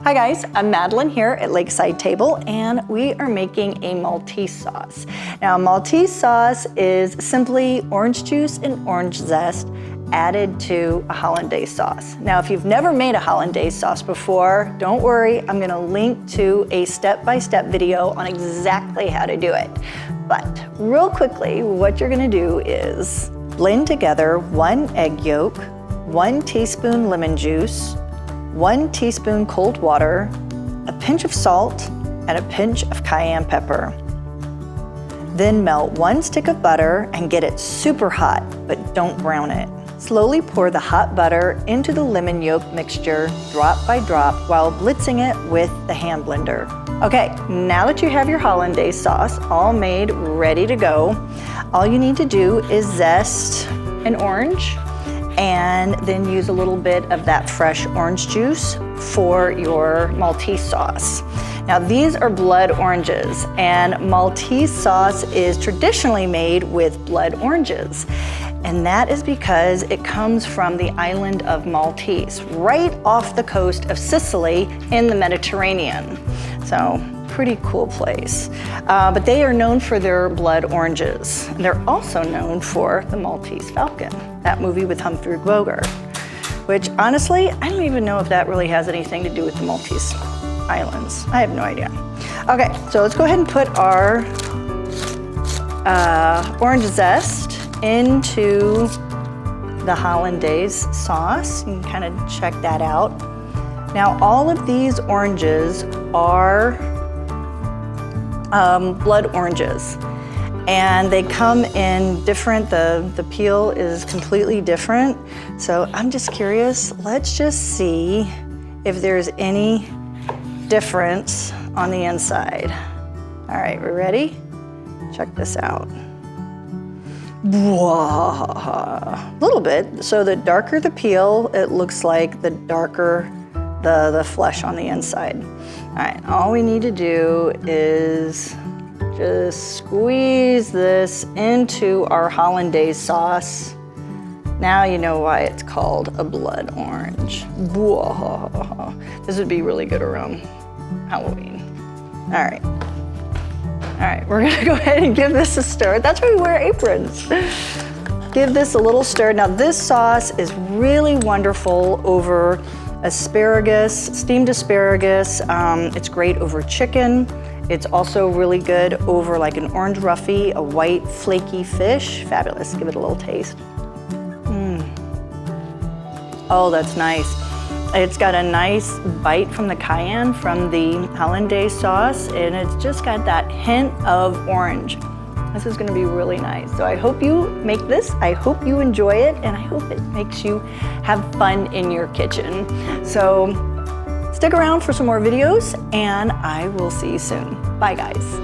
Hi guys, I'm Madeline here at Lakeside Table, and we are making a Maltaise sauce. Now, Maltaise sauce is simply orange juice and orange zest added to a Hollandaise sauce. Now, if you've never made a Hollandaise sauce before, don't worry, I'm gonna link to a step-by-step video on exactly how to do it. But real quickly, what you're gonna do is blend together 1 egg yolk, 1 teaspoon lemon juice, 1 teaspoon cold water, a pinch of salt, and a pinch of cayenne pepper. Then melt 1 stick of butter and get it super hot, but don't brown it. Slowly pour the hot butter into the lemon yolk mixture, drop by drop, while blitzing it with the hand blender. Okay, now that you have your Hollandaise sauce all made, ready to go, all you need to do is zest an orange, and then use a little bit of that fresh orange juice for your Maltaise sauce. Now, these are blood oranges, and Maltaise sauce is traditionally made with blood oranges. And that is because it comes from the island of Maltese, right off the coast of Sicily in the Mediterranean. So, pretty cool place. But they are known for their blood oranges. They're also known for the Maltese Falcon, that movie with Humphrey Bogart, which honestly, I don't even know if that really has anything to do with the Maltese Islands. I have no idea. Okay, so let's go ahead and put our orange zest into the Hollandaise sauce. You can kind of check that out. Now, all of these oranges are blood oranges, and they come in different, the peel is completely different. So I'm just curious, let's just see if there's any difference on the inside. All right, we're ready? Check this out. A little bit. So the darker the peel, it looks like the darker the flesh on the inside. All right, all we need to do is just squeeze this into our Hollandaise sauce. Now you know why it's called a blood orange. This would be really good around Halloween. All right, we're gonna go ahead and give this a stir. That's why we wear aprons. Give this a little stir. Now, this sauce is really wonderful over asparagus, steamed asparagus. It's great over chicken. It's also really good over like an orange roughy, a white flaky fish. Fabulous, give it a little taste. Oh, that's nice. It's got a nice bite from the cayenne from the Hollandaise sauce, and it's just got that hint of orange. This is gonna be really nice. So I hope you make this, I hope you enjoy it, and I hope it makes you have fun in your kitchen. So stick around for some more videos, and I will see you soon. Bye, guys.